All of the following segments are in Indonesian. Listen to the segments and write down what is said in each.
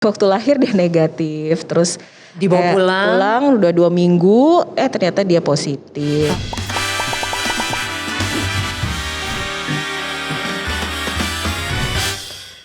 Waktu lahir dia negatif, terus Dibawa pulang udah 2 minggu, ternyata dia positif.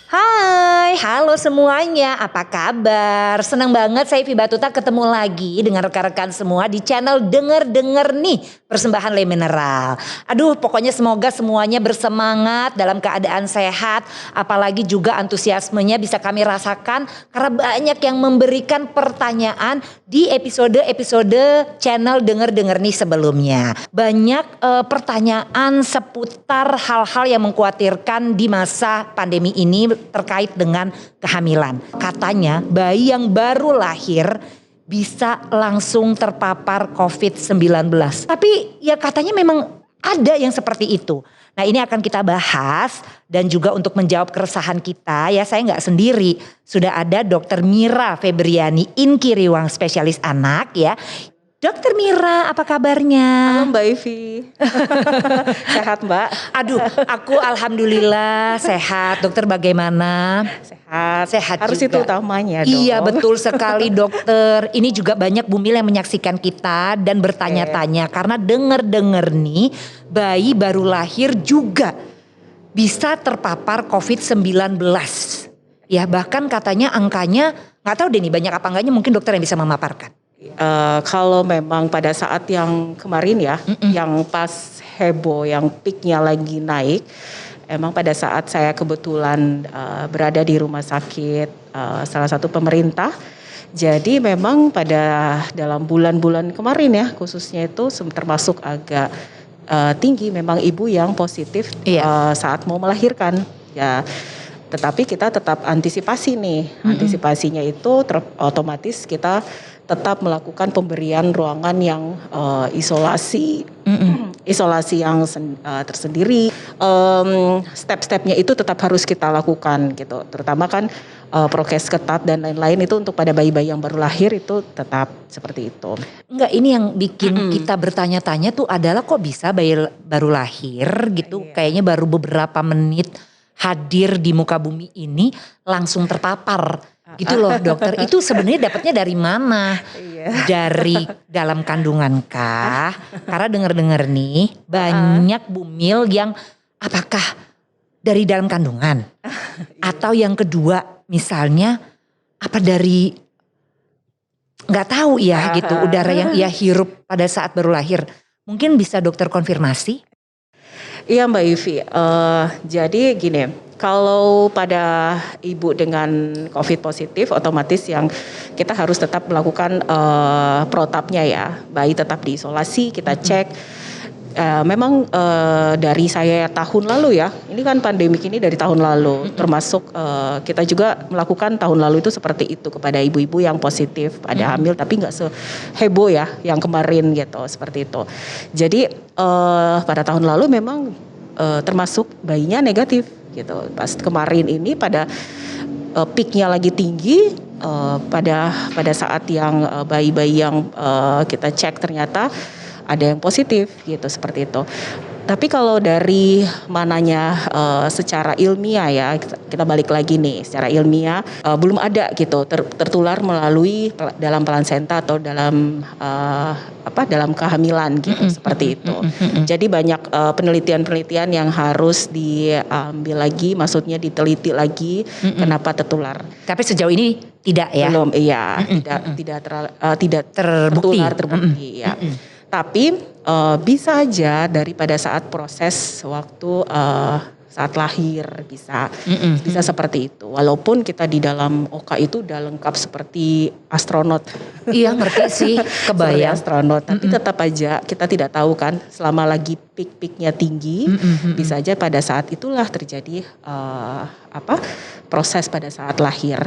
Hai, halo semuanya, apa kabar? Senang banget saya Ivi Batuta ketemu lagi dengan rekan-rekan semua di channel Denger-Denger nih, persembahan Le Mineral. Aduh, pokoknya semoga semuanya bersemangat dalam keadaan sehat, apalagi juga antusiasmenya bisa kami rasakan karena banyak yang memberikan pertanyaan di episode-episode channel Denger-Denger nih sebelumnya. Banyak pertanyaan seputar hal-hal yang mengkhawatirkan di masa pandemi ini terkait dengan kehamilan. Katanya bayi yang baru lahir bisa langsung terpapar COVID-19. Tapi ya katanya memang ada yang seperti itu. Nah, ini akan kita bahas dan juga untuk menjawab keresahan kita ya, saya nggak sendiri. Sudah ada Dr. Mira Febriani Inkiriwang, spesialis anak ya. Dokter Mira, apa kabarnya? Halo Mbak Ivi. Sehat Mbak? Aduh, aku alhamdulillah sehat. Dokter bagaimana? Sehat. Sehat Harus juga. itu utamanya dong. Iya betul sekali dokter. Ini juga banyak bumil yang menyaksikan kita dan bertanya-tanya. Karena denger-denger nih bayi baru lahir juga bisa terpapar COVID-19. Ya bahkan katanya angkanya gak tahu deh nih banyak apa enggaknya, mungkin dokter yang bisa memaparkan. Kalau memang pada saat yang kemarin ya, yang pas heboh, yang peaknya lagi naik, emang pada saat saya kebetulan berada di rumah sakit salah satu pemerintah, jadi memang pada dalam bulan-bulan kemarin ya, khususnya itu termasuk agak tinggi memang ibu yang positif saat mau melahirkan ya. Tetapi kita tetap antisipasi nih, antisipasinya itu otomatis kita tetap melakukan pemberian ruangan yang isolasi yang tersendiri. Step-stepnya itu tetap harus kita lakukan gitu. Terutama kan prokes ketat dan lain-lain itu untuk pada bayi-bayi yang baru lahir itu tetap seperti itu. Enggak, ini yang bikin kita bertanya-tanya tuh adalah kok bisa bayi baru lahir gitu, kayaknya baru beberapa menit hadir di muka bumi ini langsung terpapar gitu loh dokter. Itu sebenarnya dapatnya dari mana? Dari dalam kandungan kah? Karena denger-denger nih banyak bumil yang apakah dari dalam kandungan? Atau yang kedua misalnya apa dari nggak tahu ya gitu, udara yang ia hirup pada saat baru lahir. Mungkin bisa dokter konfirmasi? Iya Mbak Ivi, jadi gini, kalau pada ibu dengan COVID positif otomatis yang kita harus tetap melakukan protapnya ya, bayi tetap diisolasi, kita cek. Memang dari saya tahun lalu ya, ini kan pandemik ini dari tahun lalu, termasuk kita juga melakukan tahun lalu itu seperti itu kepada ibu-ibu yang positif pada hamil, tapi nggak seheboh ya yang kemarin gitu, seperti itu. Jadi pada tahun lalu memang termasuk bayinya negatif gitu. Pas kemarin ini pada peaknya lagi tinggi, pada saat yang bayi-bayi yang kita cek ternyata ada yang positif gitu, seperti itu. Tapi kalau dari mananya secara ilmiah ya, kita balik lagi nih secara ilmiah belum ada gitu tertular melalui dalam plasenta atau dalam dalam kehamilan gitu, seperti itu. Jadi banyak penelitian-penelitian yang harus diambil lagi, maksudnya diteliti lagi kenapa tertular. Tapi sejauh ini tidak ya? Belum, iya, tidak terbukti ya. Tapi bisa aja daripada saat proses waktu saat lahir bisa seperti itu. Walaupun kita di dalam Oka itu udah lengkap seperti astronot. Iya ngerti sih, kebayang. Astronot, tapi tetap aja kita tidak tahu kan selama lagi peak-peaknya tinggi, bisa aja pada saat itulah terjadi proses pada saat lahir.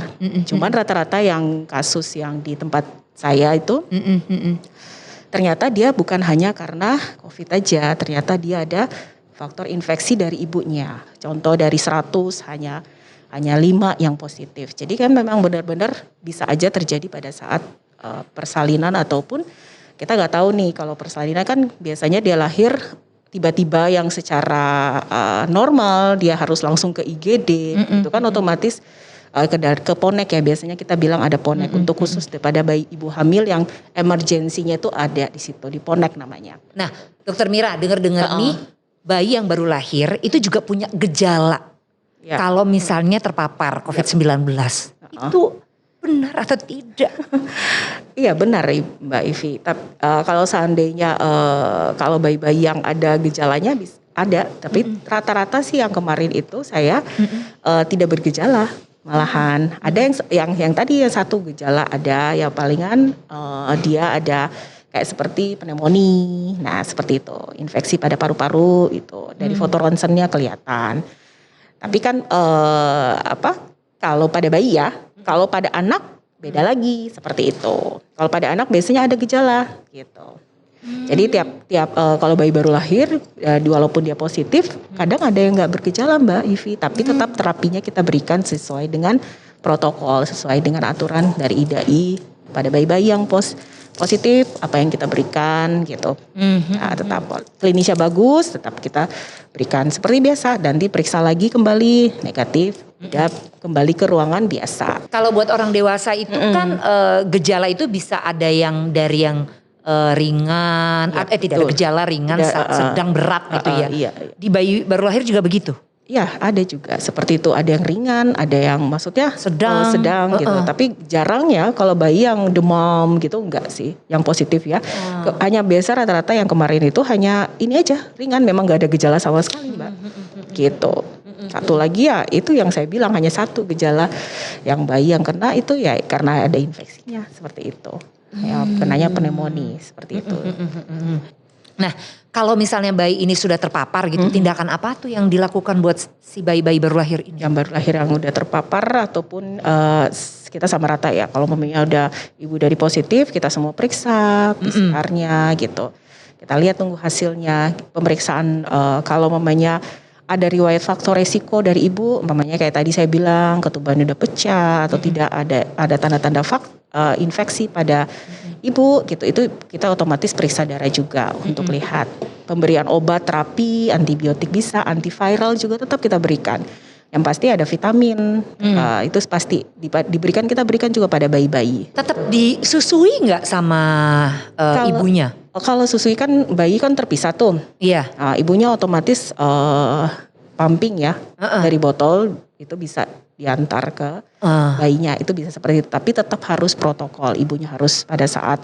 Cuman rata-rata yang kasus yang di tempat saya itu ternyata dia bukan hanya karena COVID aja, ternyata dia ada faktor infeksi dari ibunya. Contoh dari 100 hanya 5 yang positif. Jadi kan memang benar-benar bisa aja terjadi pada saat persalinan ataupun kita nggak tahu nih, kalau persalinan kan biasanya dia lahir tiba-tiba yang secara normal dia harus langsung ke IGD, itu kan otomatis ke ponek ya, biasanya kita bilang ada ponek untuk khusus daripada bayi ibu hamil yang emergensinya itu ada di situ, di ponek namanya. Nah, Dokter Mira, dengar-dengar nih bayi yang baru lahir itu juga punya gejala. Ya. Kalau misalnya terpapar COVID-19, itu benar atau tidak? Iya benar Mbak Ivi. Kalau seandainya kalau bayi-bayi yang ada gejalanya ada, tapi rata-rata sih yang kemarin itu saya tidak bergejala, malahan ada yang tadi yang satu gejala ada, ya palingan dia ada kayak seperti pneumonia, nah seperti itu, infeksi pada paru-paru itu dari foto ronsennya kelihatan. Tapi kan kalau pada bayi ya, kalau pada anak beda lagi seperti itu. Kalau pada anak biasanya ada gejala gitu. Jadi tiap kalau bayi baru lahir, walaupun dia positif, kadang ada yang nggak bergejala Mbak Ivi, tapi tetap terapinya kita berikan sesuai dengan protokol, sesuai dengan aturan dari IDAI pada bayi-bayi yang positif, apa yang kita berikan gitu. Nah, tetap klinisnya bagus, tetap kita berikan seperti biasa, dan diperiksa lagi kembali negatif, udah kembali ke ruangan biasa. Kalau buat orang dewasa itu kan gejala itu bisa ada yang dari yang ringan, Ya, tidak ada gejala ringan, sedang, berat gitu ya. Iya. Di bayi baru lahir juga begitu? Ya ada juga seperti itu, ada yang ringan, ada yang maksudnya sedang gitu. Tapi jarang ya kalau bayi yang demam gitu enggak sih, yang positif ya. Hanya biasa rata-rata yang kemarin itu hanya ini aja ringan, memang nggak ada gejala sama sekali Mbak. Gitu. Satu lagi ya itu yang saya bilang hanya satu gejala yang bayi yang kena itu ya karena ada infeksinya seperti itu. Ya kenanya pneumonia seperti itu. Nah, kalau misalnya bayi ini sudah terpapar gitu, tindakan apa tuh yang dilakukan buat si bayi-bayi baru lahir ini? Yang baru lahir yang udah terpapar ataupun kita sama rata ya. Kalau mamanya udah ibu dari positif, kita semua periksa PCR-nya gitu. Kita lihat tunggu hasilnya pemeriksaan. Kalau mamanya ada riwayat faktor resiko dari ibu, mamanya kayak tadi saya bilang ketuban udah pecah atau tidak ada tanda-tanda infeksi pada ibu gitu, itu kita otomatis periksa darah juga untuk lihat pemberian obat, terapi, antibiotik bisa, antiviral juga tetap kita berikan. Yang pasti ada vitamin, itu pasti diberikan, kita berikan juga pada bayi-bayi. Tetap disusui nggak sama ibunya? Kalau susui kan bayi kan terpisah tuh. Iya. Ibunya otomatis pumping ya dari botol itu bisa diantar ke bayinya, itu bisa seperti itu. Tapi tetap harus protokol, ibunya harus pada saat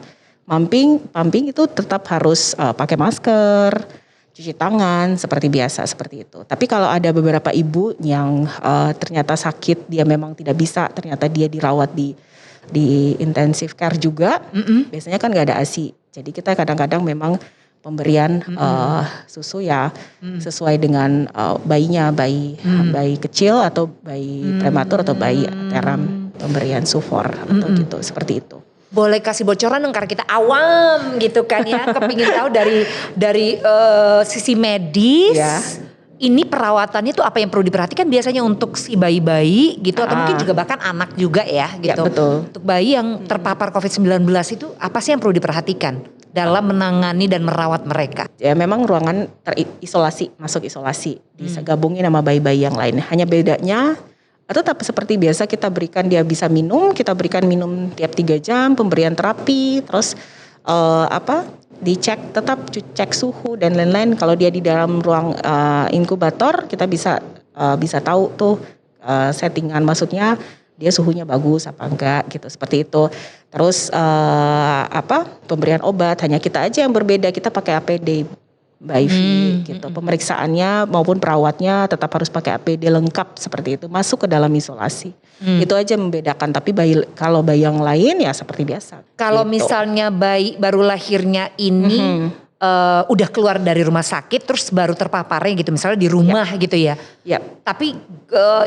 pumping itu tetap harus pakai masker, cuci tangan seperti biasa seperti itu. Tapi kalau ada beberapa ibu yang ternyata sakit, dia memang tidak bisa, ternyata dia dirawat di intensive care juga, biasanya kan nggak ada ASI. Jadi kita kadang-kadang memang pemberian susu ya sesuai dengan bayinya, bayi kecil atau bayi prematur atau bayi teram, pemberian sufor atau gitu seperti itu. Boleh kasih bocoran dong karena kita awam gitu kan ya, kepingin tahu dari sisi medis. Ya. Ini perawatannya tuh apa yang perlu diperhatikan biasanya untuk si bayi-bayi gitu atau mungkin juga bahkan anak juga ya gitu. Ya, betul. Untuk bayi yang terpapar COVID-19 itu apa sih yang perlu diperhatikan dalam menangani dan merawat mereka? Ya memang ruangan terisolasi, masuk isolasi, digabungin sama bayi-bayi yang lain. Hanya bedanya tetap seperti biasa kita berikan, dia bisa minum, kita berikan minum tiap 3 jam, pemberian terapi, terus dicek, tetap cek suhu dan lain-lain. Kalau dia di dalam ruang inkubator, kita bisa tahu tuh settingan, maksudnya dia suhunya bagus apa enggak gitu, seperti itu. Terus pemberian obat hanya kita aja yang berbeda, kita pakai APD Mbak Ivi gitu. Pemeriksaannya maupun perawatnya tetap harus pakai APD lengkap seperti itu, masuk ke dalam isolasi. Itu aja membedakan, tapi kalau bayi yang lain ya seperti biasa. Kalau gitu. misalnya bayi baru lahirnya ini udah keluar dari rumah sakit terus baru terpaparnya gitu, misalnya di rumah gitu ya. Ya. Tapi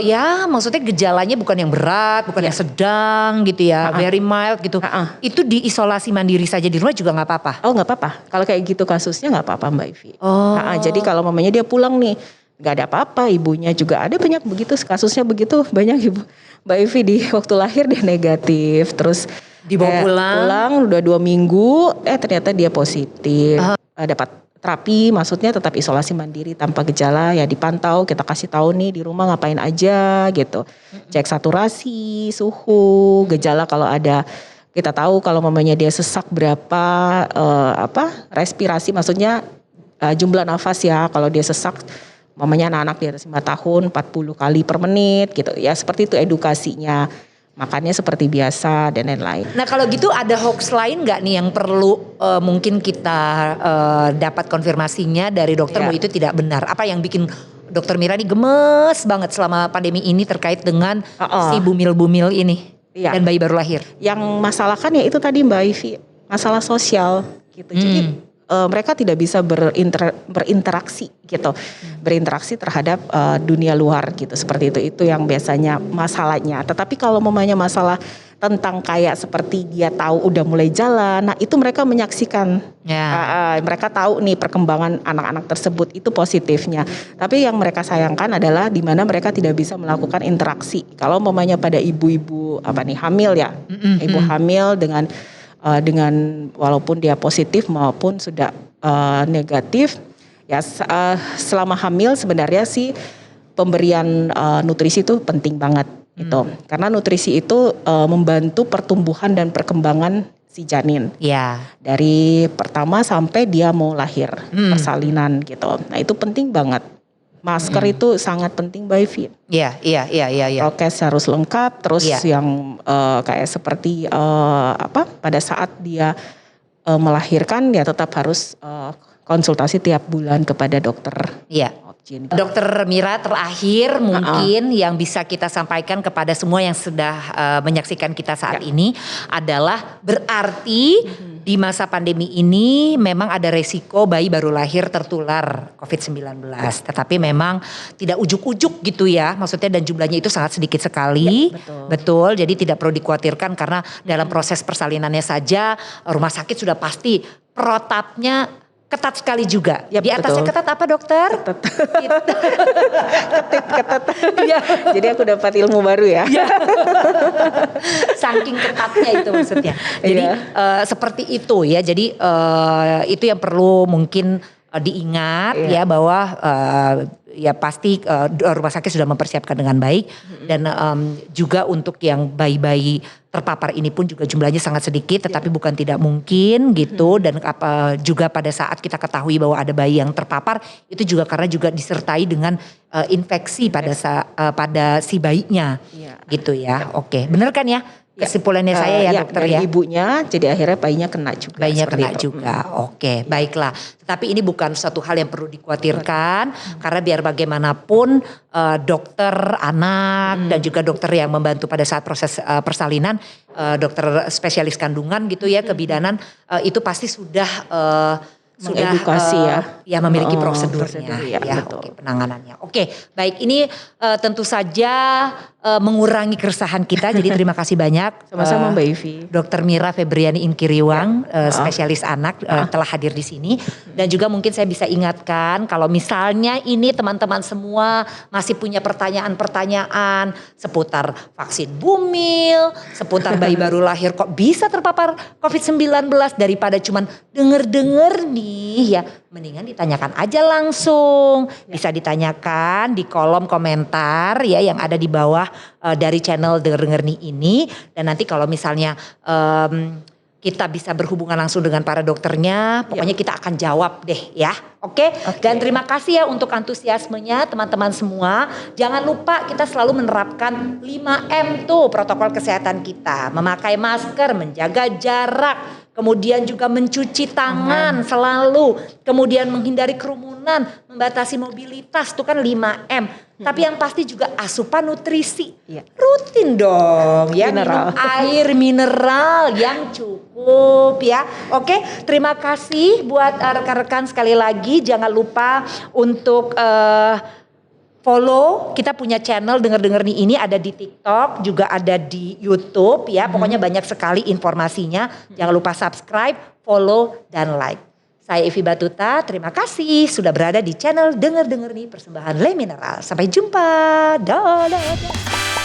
ya maksudnya gejalanya bukan yang berat, bukan yang sedang gitu ya, very mild gitu. Itu diisolasi mandiri saja di rumah juga nggak apa-apa? Oh nggak apa-apa, kalau kayak gitu kasusnya nggak apa-apa Mbak Ivi. Jadi kalau mamanya dia pulang nih, nggak ada apa-apa, ibunya juga ada banyak begitu, kasusnya begitu banyak ibu Mbak Ivi di waktu lahir dia negatif, terus dibawa pulang udah 2 minggu, ternyata dia positif. Dapat terapi, maksudnya tetap isolasi mandiri tanpa gejala, ya dipantau, kita kasih tahu nih di rumah ngapain aja gitu. Cek saturasi, suhu, gejala kalau ada, kita tahu kalau mamanya dia sesak berapa, respirasi, maksudnya jumlah nafas ya, kalau dia sesak, mamanya anak-anak di atas 5 tahun 40 kali per menit gitu ya, seperti itu edukasinya. Makannya seperti biasa dan lain-lain. Nah kalau gitu ada hoax lain nggak nih yang perlu mungkin kita dapat konfirmasinya dari dokter bahwa itu tidak benar? Apa yang bikin Dokter Mira nih gemes banget selama pandemi ini terkait dengan si bumil-bumil ini dan bayi baru lahir? Yang masalah kan ya itu tadi Mbak Ivi, masalah sosial gitu. Jadi mereka tidak bisa berinteraksi gitu, berinteraksi terhadap dunia luar gitu, seperti itu yang biasanya masalahnya. Tetapi kalau mamanya masalah tentang kayak seperti dia tahu udah mulai jalan, nah itu mereka menyaksikan, mereka tahu nih perkembangan anak-anak tersebut, itu positifnya. Tapi yang mereka sayangkan adalah di mana mereka tidak bisa melakukan interaksi. Kalau mamanya pada ibu-ibu hamil ya, ibu hamil dengan walaupun dia positif maupun sudah negatif ya, selama hamil sebenarnya sih pemberian nutrisi itu penting banget gitu, karena nutrisi itu membantu pertumbuhan dan perkembangan si janin dari pertama sampai dia mau lahir, persalinan gitu. Nah itu penting banget. Masker itu sangat penting Mbak Ivi. Iya. Prokes harus lengkap. Terus yang kayak seperti pada saat dia melahirkan ya tetap harus konsultasi tiap bulan kepada dokter. Iya. Dokter Mira terakhir mungkin yang bisa kita sampaikan kepada semua yang sudah menyaksikan kita saat ini adalah berarti di masa pandemi ini memang ada resiko bayi baru lahir tertular COVID-19. Tetapi memang tidak ujuk-ujuk gitu ya, maksudnya, dan jumlahnya itu sangat sedikit sekali. Ya, betul, jadi tidak perlu dikhawatirkan karena dalam proses persalinannya saja rumah sakit sudah pasti protapnya ketat sekali juga. Ya, di atasnya ketat apa dokter? Ketat. Ketat. Ya. Jadi aku dapat ilmu baru ya. Saking ketatnya itu maksudnya. Jadi seperti itu ya. Jadi itu yang perlu mungkin diingat ya, bahwa ya pasti rumah sakit sudah mempersiapkan dengan baik, dan juga untuk yang bayi-bayi terpapar ini pun juga jumlahnya sangat sedikit, tetapi bukan tidak mungkin gitu. Dan juga pada saat kita ketahui bahwa ada bayi yang terpapar, itu juga karena juga disertai dengan infeksi pada si bayinya gitu ya. Oke, bener kan ya? Kesimpulannya saya ya dokter ya. Ibunya, jadi akhirnya bayinya kena juga. Bayinya kena juga. Oke, baiklah. Tetapi ini bukan suatu hal yang perlu dikhawatirkan, karena biar bagaimanapun dokter anak dan juga dokter yang membantu pada saat proses persalinan, dokter spesialis kandungan gitu ya, kebidanan, itu pasti sudah mengedukasi ya memiliki prosedurnya ya, oke, penanganannya. Oke, baik, ini tentu saja mengurangi keresahan kita, jadi terima kasih banyak. Sama-sama Mbak Ivi. Dokter Mira Febriani Inkiriwang, spesialis anak, telah hadir di sini. Dan juga mungkin saya bisa ingatkan kalau misalnya ini teman-teman semua masih punya pertanyaan-pertanyaan seputar vaksin bumil, seputar bayi baru lahir kok bisa terpapar COVID-19, daripada cuman denger-denger nih ya, mendingan ditanyakan aja langsung. Bisa ditanyakan di kolom komentar ya yang ada di bawah dari channel Denger nih ini. Dan nanti kalau misalnya kita bisa berhubungan langsung dengan para dokternya, pokoknya kita akan jawab deh ya. Oke? Dan terima kasih ya untuk antusiasmenya teman-teman semua. Jangan lupa kita selalu menerapkan 5M tuh protokol kesehatan kita. Memakai masker, menjaga jarak, kemudian juga mencuci tangan selalu, kemudian menghindari kerumunan, membatasi mobilitas, itu kan 5M. Tapi yang pasti juga asupan nutrisi, rutin dong ya, minum air mineral yang cukup ya. Oke, terima kasih buat rekan-rekan sekali lagi. Jangan lupa untuk follow, kita punya channel Denger nih ini, ada di TikTok, juga ada di YouTube ya. Pokoknya banyak sekali informasinya. Jangan lupa subscribe, follow, dan like. Saya Evi Batuta, terima kasih sudah berada di channel Denger nih, persembahan Le Mineral. Sampai jumpa. Dadah.